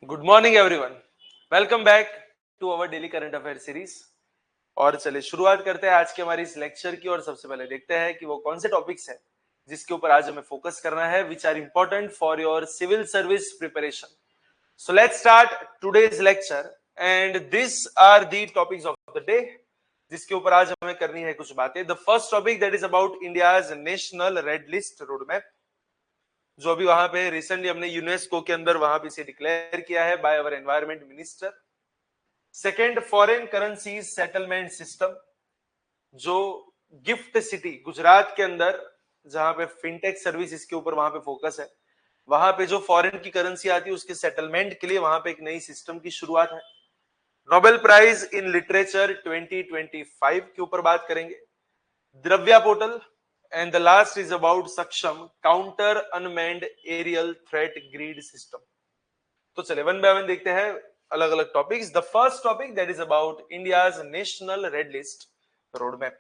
Good morning everyone. Welcome back to our daily current affair series. और चलिए शुरुआत करते हैं आज के हमारी इस लेक्चर की। और सबसे पहले देखते हैं कि वो कौन से टॉपिक्स हैं जिसके ऊपर आज हमें फोकस करना है, which are important for your civil service preparation. So let's start today's lecture and this are the topics of the day जिसके ऊपर आज हमें करनी है कुछ बातें। The first topic that is about India's national red list road map, जो अभी वहां पे रिसेंटली हमने यूनेस्को के अंदर वहां पे इसे डिक्लेयर किया है by our environment minister. Second, foreign currency settlement system, जो गिफ्ट सिटी गुजरात के अंदर जहां पे फिनटेक सर्विस के ऊपर वहां पे फोकस है, वहां पे जो फॉरेन की करेंसी आती है उसके सेटलमेंट के लिए वहां पे एक नई सिस्टम की शुरुआत है। नोबेल प्राइज इन लिटरेचर 2025 के ऊपर बात करेंगे। Dravya portal and the last is about Saksham counter unmanned aerial threat grid system. तो चले वन बाय वन देखते हैं अलग अलग topics. The first topic that is about India's national red list road map.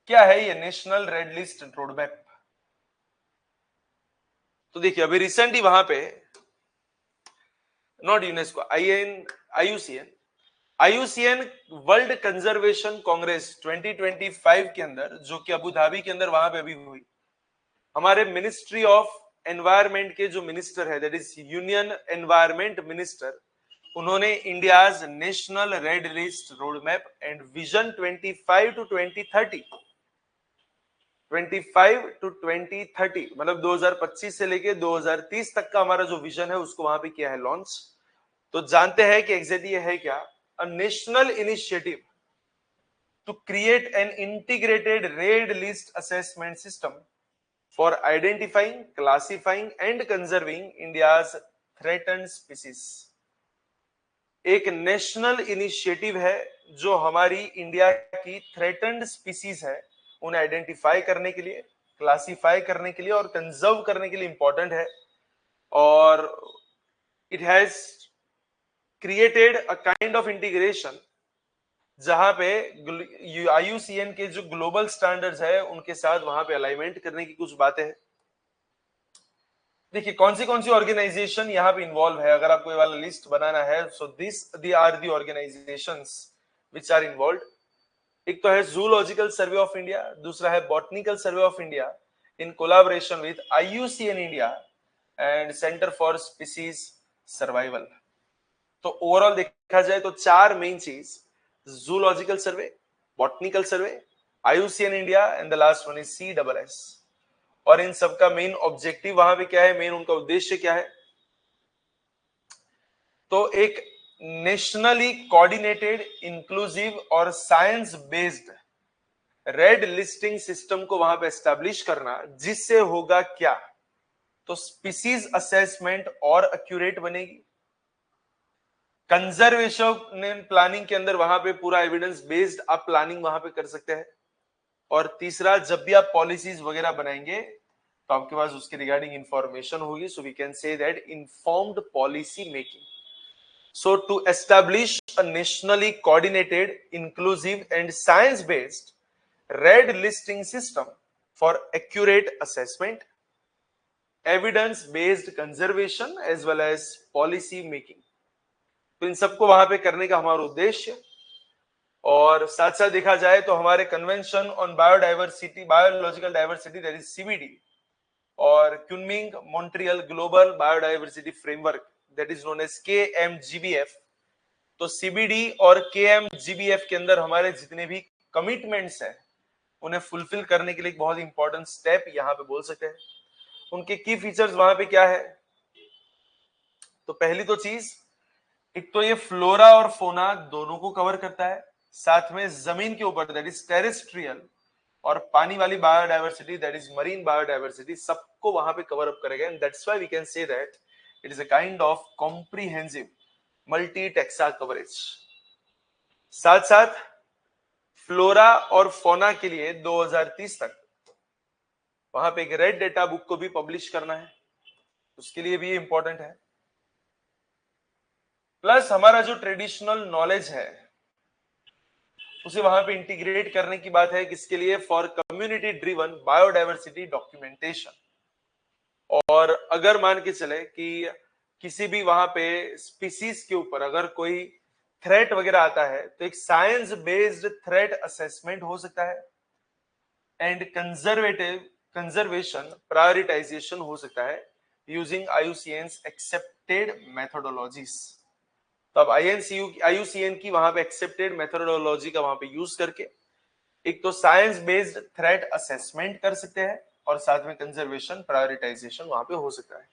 क्या है ये national red list road map? तो देखिए अभी रिसेंटली वहां पे not UNESCO, IUCN world conservation congress 2025 के अंदर, जो कि अबू धाबी के अंदर वहां पे अभी हुई, हमारे मिनिस्ट्री ऑफ एनवायरमेंट के जो मिनिस्टर है that is union environment minister, उन्होंने India's national red list road map and vision 25 to 2030 मतलब 2025 से लेके 2030 तक का हमारा जो विजन है उसको वहां पे किया है लॉन्च। तो जानते हैं कि एग्जैक्टली ये है क्या? A national initiative to create an integrated red list assessment system for identifying, classifying and conserving India's threatened species. एक नेशनल इनिशिएटिव है जो हमारी इंडिया की थ्रेटन्ड स्पीसीज है उन्हें आइडेंटिफाई करने के लिए, क्लासिफाई करने के लिए और कंजर्व करने के लिए इंपॉर्टेंट है। और it has created a kind of integration जहां पे आईयूसीएन के जो ग्लोबल स्टैंडर्ड्स है उनके साथ वहां पे अलाइनमेंट करने की कुछ बातें हैं। देखिए कौन सी ऑर्गेनाइजेशन यहाँ पे इन्वॉल्व है, अगर आपको ये वाला लिस्ट बनाना है। So this the are the organisations which are involve. एक तो है जूलॉजिकल सर्वे ऑफ इंडिया, दूसरा है botanical survey of India in collaboration with IUCN India and centre for species survival. तो ओवरऑल देखा जाए तो चार मेन चीज, zoological survey, botanical survey, IUCN India and the last one is CSS। और इन सबका मेन ऑब्जेक्टिव वहां पे क्या है, मेन उनका उद्देश्य क्या है? तो एक नेशनली कोऑर्डिनेटेड, इंक्लूसिव और science based red listing system को वहां पे एस्टैब्लिश करना, जिससे होगा क्या? तो स्पीसीज असेसमेंट और एक्यूरेट बनेगी। कंजर्वेशन प्लानिंग के अंदर वहां पे पूरा एविडेंस बेस्ड आप प्लानिंग वहां पे कर सकते हैं। और तीसरा, जब भी आप पॉलिसीज वगैरह बनाएंगे तो आपके पास उसके रिगार्डिंग इंफॉर्मेशन होगी। So we can say that informed policy making. So to establish a nationally coordinated, inclusive and science-based red listing system for accurate assessment, evidence-based conservation as well as policy making. तो इन सबको वहां पे करने का हमारा उद्देश्य। और साथ साथ देखा जाए तो हमारे convention on biodiversity, biological diversity that is CBD, और Kunming Montreal global biodiversity framework that is known as KMGBF। तो CBD और KMGBF के अंदर हमारे जितने भी कमिटमेंट्स हैं उन्हें फुलफिल करने के लिए एक बहुत इंपॉर्टेंट स्टेप यहाँ पे बोल सकते हैं। उनके की फीचर्स वहां पे क्या है? तो पहली तो चीज, एक तो ये फ्लोरा और फोना दोनों को कवर करता है, साथ में जमीन के ऊपर दैट इज टेरेस्ट्रियल और पानी वाली biodiversity that is marine biodiversity, सबको वहां पे कवर अप करेगा। And that's why we can say that it is a kind of comprehensive multi taxa coverage. साथ साथ फ्लोरा और फोना के लिए 2030 तक वहां पे एक रेड डेटा बुक को भी पब्लिश करना है, उसके लिए भी इंपॉर्टेंट है। प्लस हमारा जो ट्रेडिशनल नॉलेज है उसे वहां पे इंटीग्रेट करने की बात है, किसके लिए? For community driven biodiversity documentation. और अगर मान के चले कि किसी भी वहां पे स्पीसीज के ऊपर अगर कोई थ्रेट वगैरह आता है तो एक साइंस बेस्ड थ्रेट असेसमेंट हो सकता है एंड कंजर्वेशन प्रायोरिटाइजेशन हो सकता है यूजिंग आईयूसीएन्स एक्सेप्टेड मेथोडोलॉजीज। तो अब आईयूसीएन की वहां पे एक्सेप्टेड मेथोडोलॉजी का वहां पे यूज करके एक तो साइंस बेस्ड थ्रेट असेसमेंट कर सकते हैं और साथ में कंजर्वेशन प्रायोरिटाइजेशन वहां पे हो सकता है।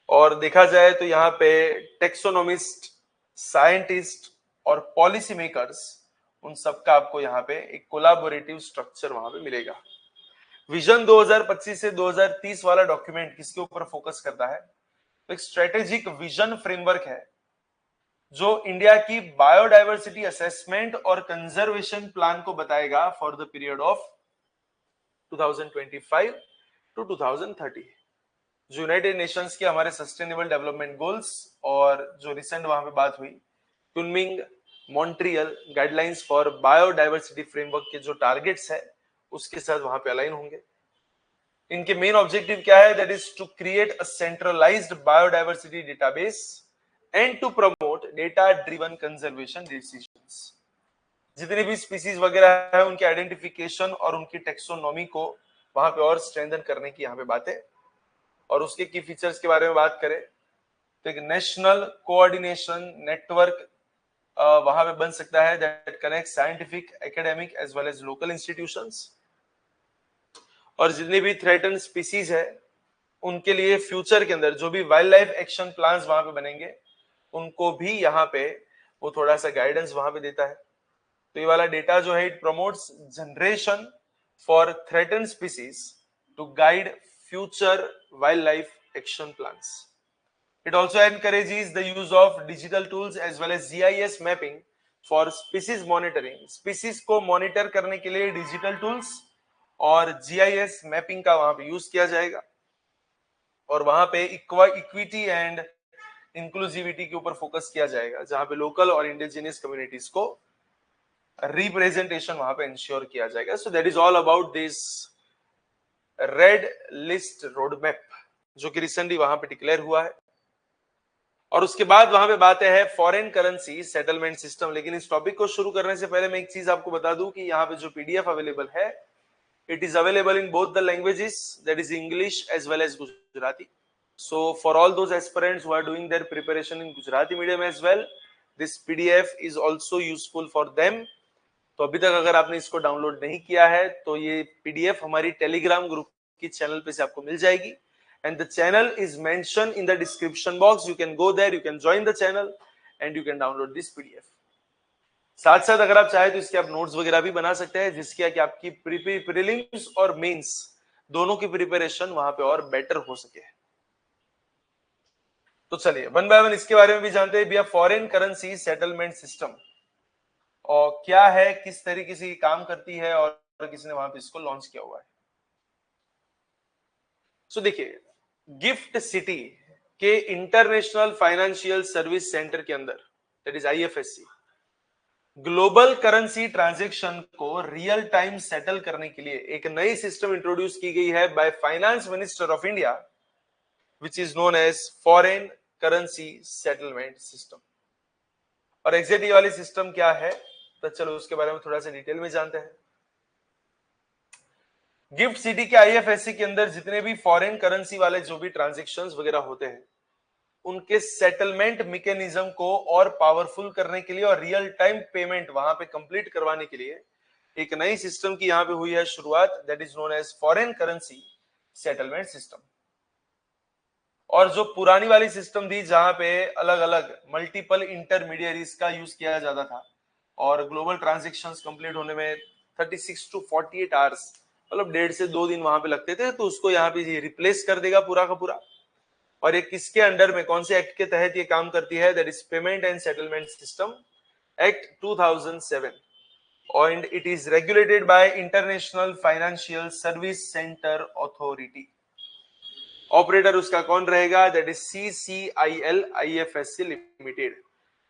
और देखा जाए तो यहाँ पे टेक्सोनोमिस्ट, साइंटिस्ट और पॉलिसी मेकर्स, उन सबका आपको यहाँ पे एक कोलैबोरेटिव स्ट्रक्चर वहां पे मिलेगा। विजन 2025 से 2030 वाला डॉक्यूमेंट किसके ऊपर फोकस करता है? तो एक स्ट्रेटेजिक विजन फ्रेमवर्क है जो इंडिया की बायोडायवर्सिटी असेसमेंट और कंजर्वेशन प्लान को बताएगा for the period of 2025 to 2030। जो यूनाइटेड नेशंस के हमारे सस्टेनेबल डेवलपमेंट गोल्स और जो रिसेंट वहां पे बात हुई Kunming Montreal guidelines for biodiversity framework के जो टारगेट्स है उसके साथ वहां पे अलाइन होंगे। इनके मेन ऑब्जेक्टिव क्या है? That is to create a centralised biodiversity database and to promote data driven conservation decisions. जितने भी स्पीसीज वगैरह है उनके आइडेंटिफिकेशन और उनकी टेक्सोनॉमी को वहां पे और स्ट्रेंथन करने की यहाँ पे बात है। और उसके की फीचर्स के बारे में बात करें तो एक नेशनल कोऑर्डिनेशन नेटवर्क वहां पे बन सकता है that connect scientific, academic as well as local institutions. और जितनी भी थ्रेटन स्पीसीज है उनके लिए फ्यूचर के अंदर जो भी वाइल्ड लाइफ एक्शन प्लान्स वहां पे बनेंगे उनको भी यहाँ पे वो थोड़ा सा गाइडेंस वहां पे देता है। तो ये वाला डेटा जो है it promotes generation for threaten species to guide future wildlife action plans. It also encourages the use of digital tools as well as GIS mapping for species monitoring. Species को monitor करने के लिए digital tools और GIS mapping का वहां पे use किया जाएगा और वहां पे इक्विटी एंड इंक्लूसिविटी के ऊपर फोकस किया जाएगा जहां पे लोकल और इंडिजिनियस कम्युनिटीज को रिप्रेजेंटेशन वहां पे इंश्योर किया जाएगा। So that is all about this red list road map जो कि रिसेंटली वहां पे डिक्लेयर हुआ है। और उसके बाद वहां पे बातें हैं फॉरेन करेंसी सेटलमेंट सिस्टम। लेकिन इस टॉपिक को शुरू करने से पहले मैं एक चीज आपको बता दूं कि यहाँ पे जो पीडीएफ अवेलेबल है it is available in both the languages that is English as well as Gujarati. So for all those aspirants who are doing their preparation in Gujarati medium as well this PDF is also useful for them. तो अभी तक अगर आपने इसको download नहीं किया है तो ये पीडीएफ हमारी टेलीग्राम ग्रुप की चैनल पे से आपको मिल जाएगी and the channel is mentioned in the description box. You can go there, you can join the channel and you can download this PDF. साथ साथ अगर आप चाहे तो इसके आप नोट्स वगैरह भी बना सकते हैं जिसकी कि आपकी प्रीलिम्स और मेंस दोनों की प्रिपरेशन वहां पे और बेटर हो सके। तो चलिए वन बाय वन इसके बारे में भी जानते हैं भैया फॉरेन करेंसी सेटलमेंट सिस्टम और क्या है, किस तरीके से काम करती है और किसने वहां पे इसको लॉन्च किया हुआ है। सो देखिए गिफ्ट सिटी के इंटरनेशनल फाइनेंशियल सर्विस सेंटर के अंदर that is IFSC global currency transaction को रियल टाइम सेटल करने के लिए एक नई सिस्टम इंट्रोड्यूस की गई है by finance minister of India which is known as foreign currency settlement system. और एग्जैक्ट वाली सिस्टम क्या है तो चलो उसके बारे में थोड़ा सा डिटेल में जानते हैं। गिफ्ट सिटी के आईएफएससी के अंदर जितने भी फॉरेन करेंसी वाले जो भी ट्रांजैक्शंस वगैरह होते हैं उनके सेटलमेंट मैकेनिज्म को और पावरफुल करने के लिए और रियल टाइम पेमेंट वहां पे कंप्लीट करवाने के लिए एक नई सिस्टम की यहां पे हुई है शुरुआत that is known as foreign currency settlement system. और जो पुरानी वाली सिस्टम थी जहां पे अलग अलग मल्टीपल इंटरमीडियरीज का यूज किया जाता था और ग्लोबल ट्रांजैक्शंस कंप्लीट होने में 36 टू 48 आवर्स मतलब 1.5 से 2 दिन वहां पे लगते थे, तो उसको यहाँ पे रिप्लेस कर देगा पूरा का पूरा। और ये किसके अंडर में कौन से एक्ट के तहत ये काम करती है? That is payment and settlement system act 2007 and it is regulated by International Financial Service Center Authority. Operator उसका कौन रहेगा? That is CCIL IFSC limited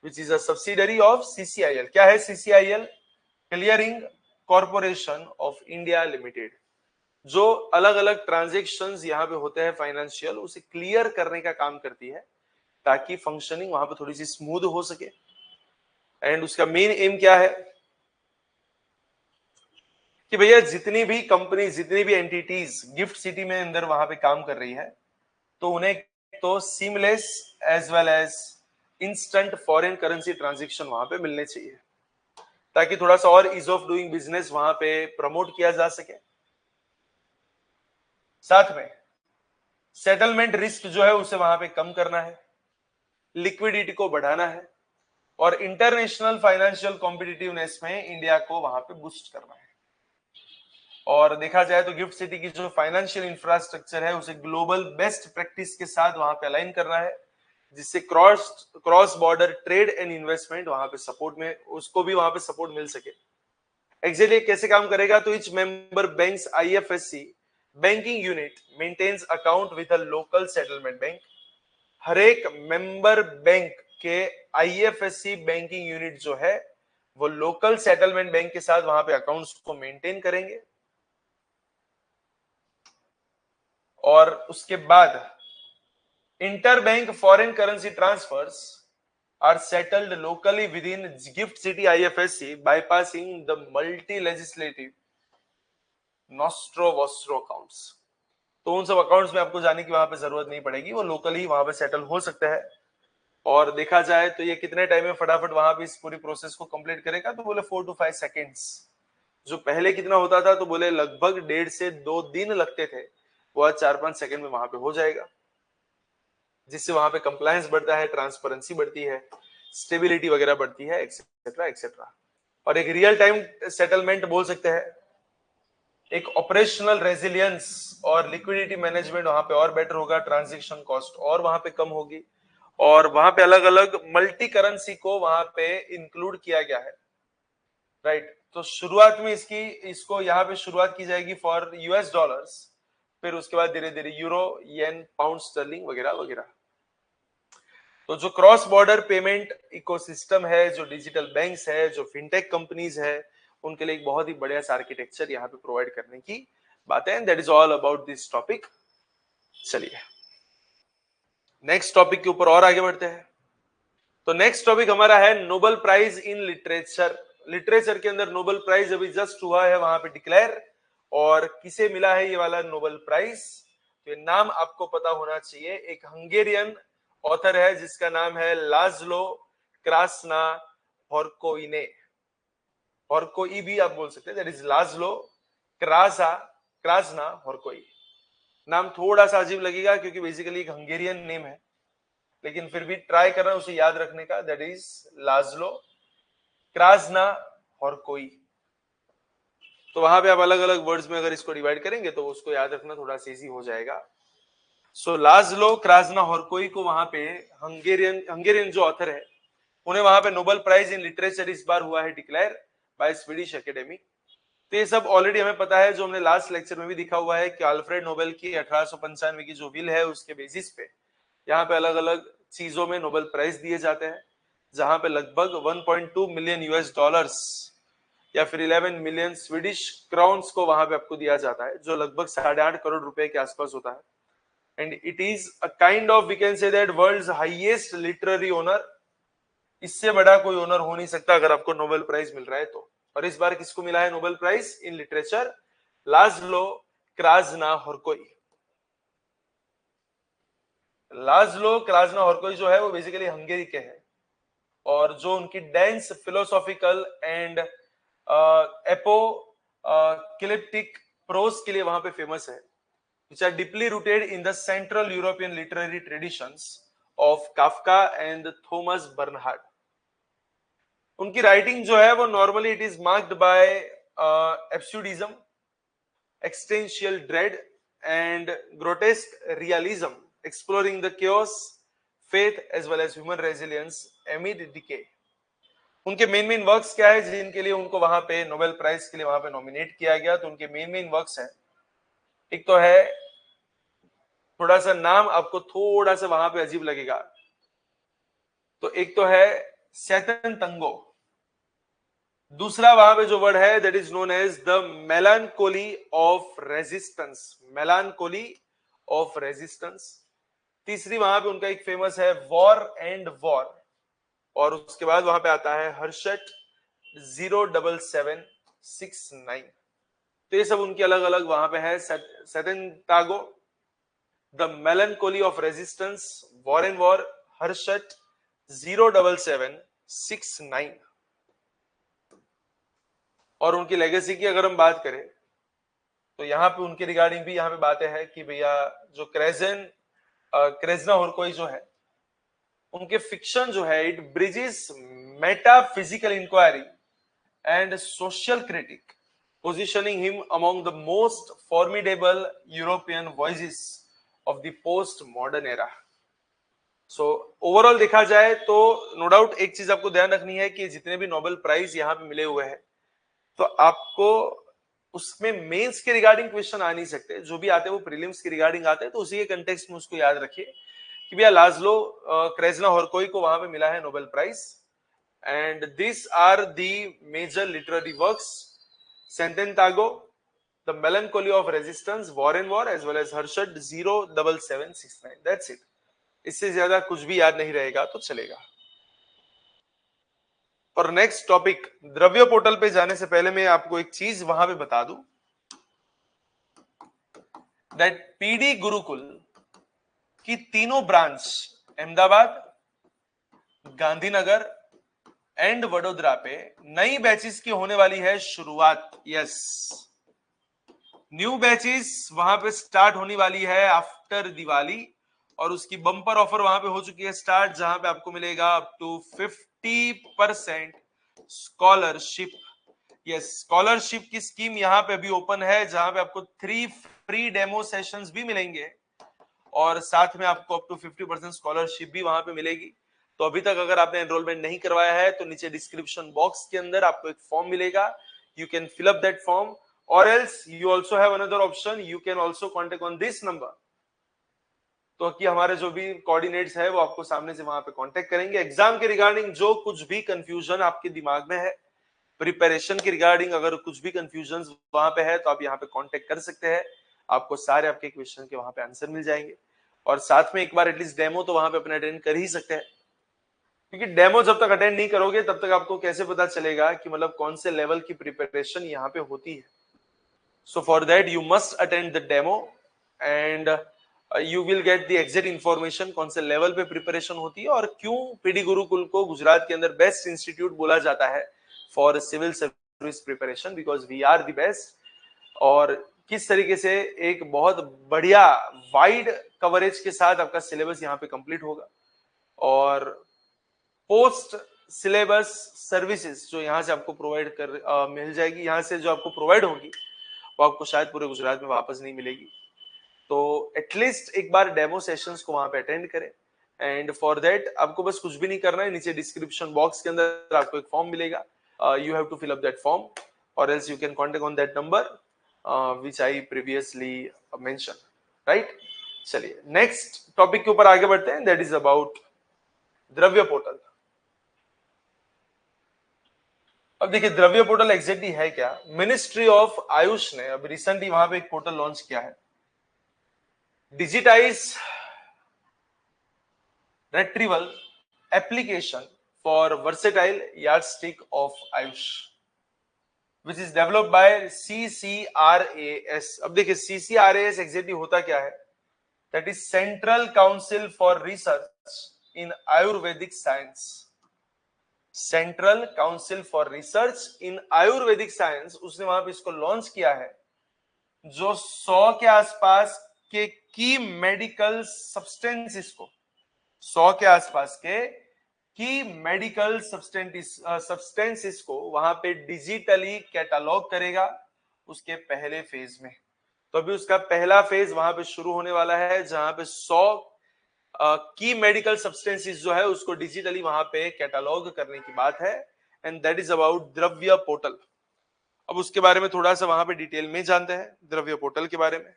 which is a subsidiary of CCIL. क्या है CCIL? Clearing corporation of India limited. जो अलग अलग transactions यहाँ पे होते हैं फाइनेंशियल, उसे क्लियर करने का काम करती है ताकि फंक्शनिंग वहां पे थोड़ी सी स्मूथ हो सके। एंड उसका मेन एम क्या है कि भैया जितनी भी कंपनी, जितनी भी एंटिटीज गिफ्ट सिटी में अंदर वहां पे काम कर रही है, तो उन्हें तो seamless as well as instant foreign currency transaction वहां पे मिलने चाहिए, ताकि थोड़ा सा और इज ऑफ डूइंग बिजनेस वहां पे प्रमोट किया जा सके। साथ में सेटलमेंट रिस्क जो है उसे वहां पे कम करना है, लिक्विडिटी को बढ़ाना है, और इंटरनेशनल फाइनेंशियल कॉम्पिटिटिवनेस में इंडिया को वहां पे बूस्ट करना है। और देखा जाए तो गिफ्ट सिटी की जो फाइनेंशियल इंफ्रास्ट्रक्चर है उसे ग्लोबल बेस्ट प्रैक्टिस के साथ वहां पे अलाइन करना है, जिससे cross border trade and investment वहां पे सपोर्ट में, उसको भी वहां पे सपोर्ट मिल सके। एग्जैक्टली कैसे काम करेगा, तो each member banks IFSC banking unit maintains account with a local settlement bank. हर एक मेंबर बैंक के आईएफएससी बैंकिंग यूनिट जो है वो लोकल सेटलमेंट बैंक के साथ वहां पे अकाउंट्स को मेंटेन करेंगे। और उसके बाद interbank foreign currency transfers are settled locally within GIFT City IFSC bypassing the multi legislative nostro vostro accounts. तो उन सब अकाउंट्स में आपको जाने की वहां पे जरूरत नहीं पड़ेगी, वो लोकली वहां पे सेटल हो सकता है। और देखा जाए तो ये कितने टाइम में फटाफट वहां पे इस पूरी प्रोसेस को कंप्लीट करेगा, तो बोले 4 to 5 सेकेंड्स। जो पहले कितना होता था, तो बोले लगभग 1.5 से 2 दिन लगते थे, वो आज 4-5 सेकेंड में वहां पे हो जाएगा, जिससे वहां पे कंप्लायंस बढ़ता है, ट्रांसपेरेंसी बढ़ती है, स्टेबिलिटी वगैरह बढ़ती है, एक्सेट्रा एक्सेट्रा। और एक रियल टाइम सेटलमेंट बोल सकते हैं, एक ऑपरेशनल रेजिलियंस और लिक्विडिटी मैनेजमेंट वहां पे और बेटर होगा, ट्रांजैक्शन कॉस्ट और वहां पे कम होगी, और वहां पे अलग अलग मल्टी करेंसी को वहां पे इंक्लूड किया गया है, राइट। तो शुरुआत में इसको यहाँ पे शुरुआत की जाएगी फॉर यूएस डॉलर्स, फिर उसके बाद धीरे धीरे यूरो, येन, पाउंड स्टर्लिंग वगैरह वगैरह। तो जो क्रॉस बॉर्डर पेमेंट इकोसिस्टम है, जो डिजिटल बैंक्स है, जो फिनटेक कंपनीज है, उनके लिए एक बहुत ही बढ़िया सा आर्किटेक्चर यहाँ पे प्रोवाइड करने की बात है। That is all about this topic. चलिए नेक्स्ट टॉपिक के ऊपर और आगे बढ़ते हैं। तो नेक्स्ट टॉपिक हमारा है Nobel prize in literature. Literature के अंदर नोबेल प्राइज अभी जस्ट हुआ है वहां पे डिक्लेयर, और किसे मिला है ये वाला नोबेल प्राइज, तो ये नाम आपको पता होना चाहिए। एक हंगेरियन ऑथर है जिसका नाम है लाज़लो क्रास्ना हॉर्कोइने, हॉर्कोई भी आप बोल सकते हैं, दैट इज लाज़लो क्रास्ना हॉर्कोई। नाम थोड़ा सा अजीब लगेगा क्योंकि बेसिकली एक हंगेरियन नेम है, लेकिन फिर भी ट्राई करना उसे याद रखने का, दैट इज लाज़लो क्रास्ना हॉर्कोई। तो वहां पे आप अलग अलग वर्ड्स में अगर इसको डिवाइड करेंगे तो उसको याद रखना थोड़ा सा इजी हो जाएगा। सो लाज़लो क्रास्ना हॉर्कोई को वहां पे हंगेरियन जो ऑथर है, उन्हें वहां पे नोबेल प्राइज इन लिटरेचर इस बार हुआ है डिक्लेयर बाय स्वीडिश एकेडमी। तो ये सब ऑलरेडी हमें पता है, जो हमने लास्ट लेक्चर में भी दिखा हुआ है कि अल्फ्रेड नोबेल की 1895 की जो विल है उसके बेसिस पे यहाँ पे अलग अलग चीजों में नोबेल प्राइज दिए जाते हैं, जहां पे लगभग 1.2 मिलियन यूएस डॉलर्स या फिर 11 मिलियन स्वीडिश क्राउन्स को वहां पे आपको दिया जाता है, जो लगभग 8.5 करोड़ रुपए के आसपास होता है। And it is a kind of we can say that world's highest literary honour. इससे बड़ा कोई ओनर हो नहीं सकता अगर आपको नोबेल प्राइज मिल रहा है तो। और इस बार किसको मिला है नोबेल प्राइज इन लिटरेचर? लाज़लो क्रास्ना हॉर्कोई। लाज़लो क्रास्ना हॉर्कोई जो है वो बेसिकली हंगेरी के हैं, और जो उनकी dense philosophical and apocalyptic prose के लिए वहां पे फेमस है, which are deeply rooted in the Central European literary traditions of Kafka and Thomas Bernhard. उनकी राइटिंग जो है वो normally it is marked by absurdism, existential dread and grotesque realism, exploring the chaos, faith as well as human resilience amid decay. उनके main works क्या है जिनके लिए उनको वहां पे नोबेल प्राइज के लिए वहां पे नॉमिनेट किया गया? तो उनके मेन वर्क्स है, एक तो है, थोड़ा सा नाम आपको थोड़ा सा वहां पे अजीब लगेगा, तो एक तो है सैतन तंगो। दूसरा वहां पे जो वर्ड है that is known as the melancholy of resistance, melancholy of resistance. तीसरी वहां पे उनका एक फेमस है वॉर एंड वॉर, और उसके बाद वहां पे आता है हर्षट 07769। तो ये सब उनके अलग अलग वहां पे है। Satantango, the melancholy of resistance, war and war, Herscht 07769। और उनकी लेगेसी की अगर हम बात करें तो यहाँ पे उनके रिगार्डिंग भी यहाँ पे बातें हैं कि भैया जो क्रेजना होरकोई जो है, उनके फिक्शन जो है it bridges metaphysical inquiry and social critic, positioning him among the most formidable European voices of the post-modern era. So overall देखा जाए तो नो डाउट एक चीज आपको ध्यान रखनी है कि जितने भी नोबेल प्राइज यहाँ पे मिले हुए हैं तो आपको उसमें मेंस के रिगार्डिंग क्वेश्चन आ नहीं सकते, जो भी आते हैं वो प्रीलिम्स के रिगार्डिंग आते हैं, तो उसी के कंटेक्स्ट में उसको याद रखिए कि भैया लाजलो क्रेजना होरकोई को वहां पे मिला है Nobel prize. And these are the major literary works: Cententago, The Melancholy of Resistance, War and War, as well as Harshad 07769. That's it. इससे ज्यादा कुछ भी याद नहीं रहेगा तो चलेगा। और नेक्स्ट टॉपिक, द्रव्य पोर्टल पे जाने से पहले मैं आपको एक चीज वहां पे बता दूं दैट पीडी गुरुकुल की तीनों ब्रांच अहमदाबाद, गांधीनगर एंड वडोदरा पे नई बैचेस की होने वाली है शुरुआत। यस, न्यू बैचेस वहां पे स्टार्ट होने वाली है आफ्टर दिवाली, और उसकी बम्पर ऑफर वहां पे हो चुकी है स्टार्ट, जहां पे आपको मिलेगा up to 50% scholarship. Yes, scholarship की स्कीम यहाँ पे अभी ओपन है, जहां पे आपको 3 फ्री डेमो सेशंस भी मिलेंगे और साथ में आपको अप टू 50% स्कॉलरशिप भी वहां पे मिलेगी। तो अभी तक अगर आपने एनरोलमेंट नहीं करवाया है तो नीचे डिस्क्रिप्शन बॉक्स के अंदर आपको एक फॉर्म मिलेगा, you can fill up that form, और else you also have another option, you can also contact on this number. तो कि हमारे जो भी कोऑर्डिनेट्स है वो आपको सामने से वहां पे कांटेक्ट करेंगे। एग्जाम के रिगार्डिंग जो कुछ भी कंफ्यूजन आपके दिमाग में है, प्रिपरेशन के रिगार्डिंग अगर कुछ भी कंफ्यूजन वहां पे है तो आप यहाँ पे कांटेक्ट कर सकते हैं, आपको सारे आपके क्वेश्चन के वहां पे आंसर मिल जाएंगे। और साथ में एक बार एटलीस्ट डेमो तो वहां पे अपने अटेंड कर ही सकते हैं, क्योंकि डेमो जब तक अटेंड नहीं करोगे तब तक आपको कैसे पता चलेगा कि मतलब कौन से लेवल की प्रिपरेशन यहाँ पे होती है। So for that you must attend the demo and you will get the exact information कौन से लेवल पे प्रिपरेशन होती है और क्यों पीडी गुरुकुल को गुजरात के अंदर बेस्ट इंस्टीट्यूट बोला जाता है for civil service preparation, because we are the best. और किस तरीके से एक बहुत बढ़िया वाइड कवरेज के साथ आपका सिलेबस यहाँ पे कंप्लीट होगा, और पोस्ट सिलेबस सर्विसेज जो यहाँ से आपको प्रोवाइड मिल जाएगी, यहाँ से जो आपको प्रोवाइड होगी वो आपको शायद पूरे गुजरात में वापस नहीं मिलेगी। तो एटलीस्ट एक बार डेमो सेशंस को वहां पे अटेंड करें, एंड फॉर दैट आपको बस कुछ भी नहीं करना है, नीचे डिस्क्रिप्शन बॉक्स के अंदर आपको एक फॉर्म मिलेगा, you have to fill up that form और else you can contact on that number which I previously mention, right. चलिए नेक्स्ट टॉपिक के ऊपर आगे बढ़ते हैं, that is about Dravya portal. अब देखिए द्रव्य पोर्टल एग्जैक्टली है क्या। मिनिस्ट्री ऑफ आयुष ने अभी रिसेंटली वहां पे एक पोर्टल लॉन्च किया है, digitise retrieval application for versatile yardstick of Ayush, which is developed by CCRAS। अब देखिए CCRAS एग्जैक्टली होता क्या है, that is Central Council for Research in Ayurvedic Science। Central council for research in Ayurvedic science, उसने वहां पे इसको लॉन्च किया है, जो 100 के आसपास के की मेडिकल सब्सटेंसेस को, 100 के आसपास के की मेडिकल सब्सटेंसेस को वहां पे डिजिटली कैटालॉग करेगा उसके पहले फेज में। तो अभी उसका पहला फेज वहां पे शुरू होने वाला है, जहां पे 100 की मेडिकल सब्सटेंसेस जो है उसको डिजिटली वहां पे कैटालॉग करने की बात है, and that is about Dravya portal. अब उसके बारे में थोड़ा सा वहां पे डिटेल में जानते हैं द्रव्य पोर्टल के बारे में।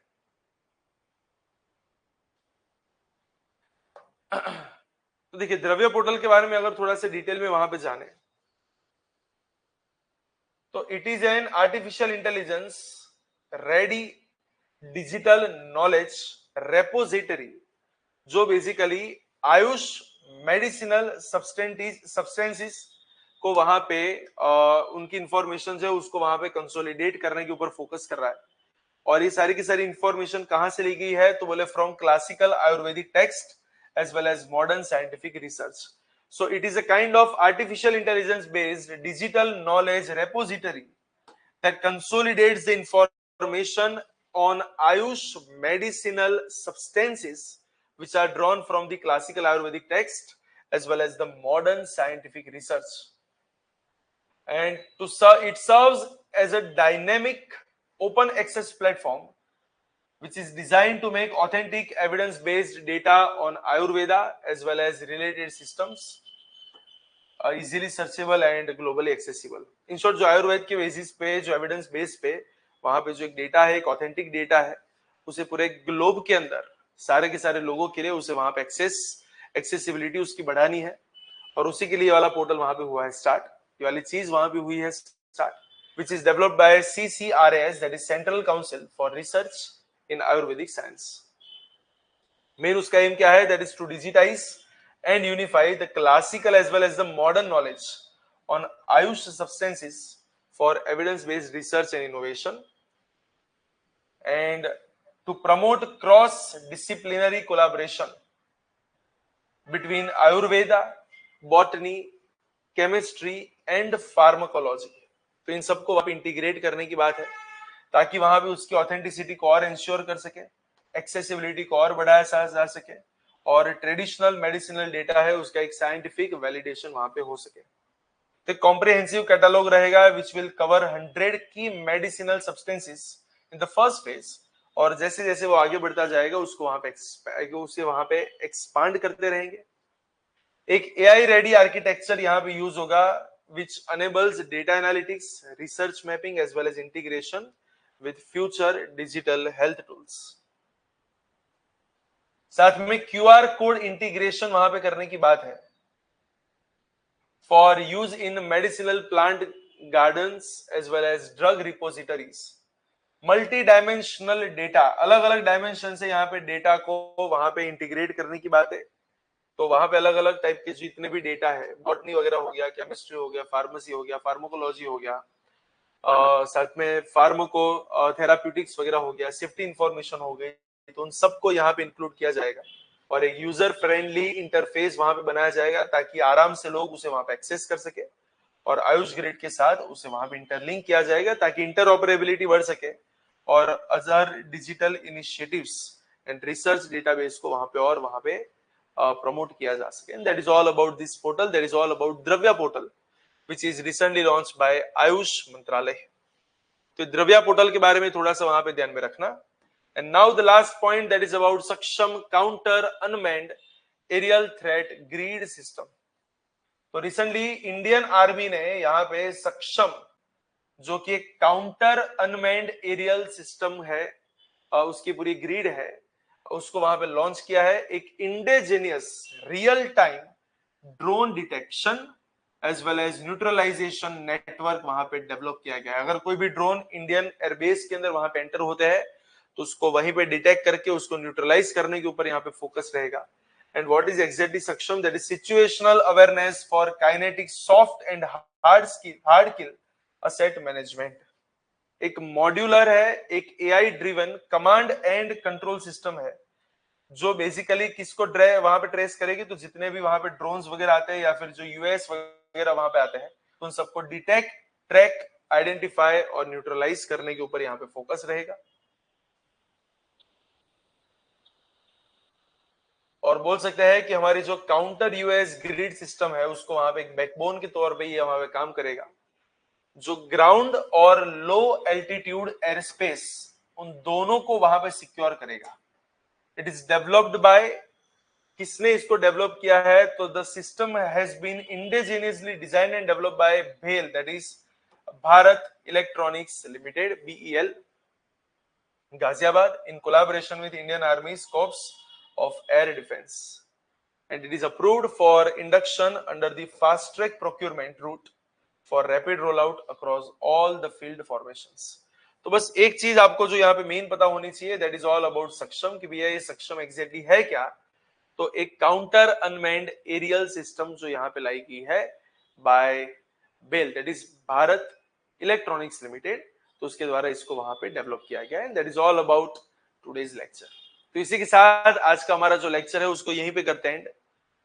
तो देखिए द्रव्य पोर्टल के बारे में अगर थोड़ा सा डिटेल में वहां पे जाने, तो it is an artificial intelligence ready digital knowledge repository, जो बेसिकली आयुष मेडिसिनल सब्सटेंसेस को वहां पे उनकी इंफॉर्मेशन जो है उसको वहां पे कंसोलिडेट करने के ऊपर फोकस कर रहा है। और ये सारी की सारी इंफॉर्मेशन कहां से ली गई है, तो बोले from classical Ayurvedic text as well as modern scientific research. So it is a kind of artificial intelligence based digital knowledge repository that consolidates the information on Ayush medicinal substances which are drawn from the classical Ayurvedic text as well as the modern scientific research. And it serves as a dynamic open access platform which is designed to make authentic evidence based data on Ayurveda as well as related systems easily searchable and globally accessible. In short जो आयुर्वेद के basis पे, जो evidence base पे वहां पे जो एक data है, एक ऑथेंटिक डेटा है, उसे पूरे ग्लोब के अंदर सारे के सारे लोगों के लिए उसे वहां पे एक्सेसिबिलिटी उसकी बढ़ानी है। और उसी के लिए वाला पोर्टल वहां पे हुआ है स्टार्ट, ये वाली चीज वहां पे हुई है start, which is developed by CCRAS, that is central council for research in Ayurvedic science. Main उसका एम क्या है, that is to digitise and unify the classical as well as the modern knowledge on Ayush substances for evidence-based research and innovation, and to promote cross-disciplinary collaboration between Ayurveda, botany, chemistry and pharmacology। तो इन सबको वहां पे integrate करने की बात है ताकि वहां पे उसकी ऑथेंटिसिटी को और इंश्योर कर सके, एक्सेसिबिलिटी को और बढ़ाया जा सके, और ट्रेडिशनल मेडिसिनल डेटा है उसका एक साइंटिफिक वैलिडेशन वहां पे हो सके। तो कॉम्प्रिहेंसिव कैटलॉग रहेगा विच विल कवर 100 की medicinal substances in the first phase, और जैसे जैसे वो आगे बढ़ता जाएगा उसको वहां पे एक्सपांड करते रहेंगे। एक AI रेडी आर्किटेक्चर यहाँ पे यूज होगा which enables data analytics, research mapping as well as integration with future digital health tools। साथ में QR कोड इंटीग्रेशन वहां पे करने की बात है for use in medicinal plant gardens as well as drug repositories. Multi dimensional data, अलग अलग डायमेंशन से यहाँ पे डेटा को वहां पे इंटीग्रेट करने की बात है। तो वहां पे अलग अलग टाइप के जितने भी डेटा है, बॉटनी वगैरह हो गया, केमिस्ट्री हो गया, फार्मेसी हो गया, फार्माकोलॉजी हो गया, साथ में फार्माको थेराप्यूटिक्स वगैरह हो गया, सेफ्टी इंफॉर्मेशन हो गई, तो उन सबको यहाँ पे इंक्लूड किया जाएगा और एक यूजर फ्रेंडली इंटरफेस वहां पे बनाया जाएगा ताकि आराम से लोग उसे वहां पे एक्सेस कर सके, और आयुष ग्रिड के साथ उसे वहां पे इंटरलिंक किया जाएगा ताकि इंटरऑपरेबिलिटी बढ़ सके और other digital initiatives and research database को वहां पे प्रमोट किया जा सके। And that is all about this portal, that is all about द्रव्या portal which is recently launched by Ayush मंत्रालय। तो द्रव्या पोर्टल के बारे में थोड़ा सा वहां पे ध्यान में रखना। And now the last point, that is about Saksham counter unmanned aerial threat grid system। तो रिसेंटली इंडियन आर्मी ने यहाँ पे सक्षम, जो कि एक काउंटर अनमैन्ड एरियल सिस्टम है, उसकी पूरी ग्रिड है, उसको वहां पे लॉन्च किया है। एक indigenous real time drone detection as well as neutralisation network वहां पे डेवलप किया गया है। अगर कोई भी ड्रोन इंडियन एयरबेस के अंदर वहां पे एंटर होते हैं तो उसको वहीं पे डिटेक्ट करके उसको न्यूट्रलाइज करने के ऊपर यहाँ पे फोकस रहेगा। एंड व्हाट इज एग्जैक्टली सक्षम, that is situational awareness for kinetic soft and hard kill asset management. एक मॉड्यूलर है, एक AI driven command and control system है जो बेसिकली किसको वहां पे ट्रेस करेगी, तो जितने भी वहां पे ड्रोन्स वगैरह आते हैं या फिर जो यूएस वगैरह वहां पे आते हैं तो उन सबको डिटेक्ट, ट्रैक, आइडेंटिफाई और न्यूट्रलाइज करने के ऊपर यहाँ पे फोकस रहेगा। और बोल सकते हैं कि हमारी जो काउंटर यूएस ग्रिड सिस्टम है उसको वहां पे एक बैकबोन के तौर पे ये वहां पे काम करेगा, जो ग्राउंड और लो एल्टीट्यूड एयर स्पेस उन दोनों को वहां पे सिक्योर करेगा। इट इज डेवलप्ड बाय, किसने इसको डेवलप किया है, तो the system has been indigenously design and develop by BEL, that is Bharat electronics limited BEL, Ghaziabad, in collaboration with Indian army corps of air defense, and it is approved for induction under the fast track procurement route for rapid roll out across all the field formations. तो बस एक चीज आपको जो यहाँ पे main पता होनी चाहिए, दैट इज ऑल अबाउट सक्षम, कि भैया ये सक्षम एग्जैक्टली है क्या। तो एक काउंटर अनमैन्ड एरियल सिस्टम जो यहाँ पे लाई की है by BEL, that is Bharat electronics limited, तो उसके द्वारा इसको वहां पे डेवलप किया गया है। That is all about today's lecture. तो इसी के साथ आज का हमारा जो लेक्चर है उसको यहीं पे करते हैं,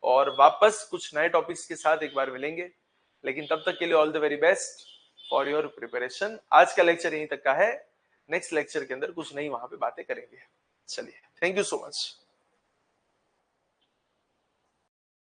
और वापस कुछ नए टॉपिक्स के साथ एक बार मिलेंगे। लेकिन तब तक के लिए all the very best for your preparation. आज का लेक्चर यहीं तक का है, नेक्स्ट लेक्चर के अंदर कुछ नई वहां पे बातें करेंगे। चलिए, थैंक यू सो मच।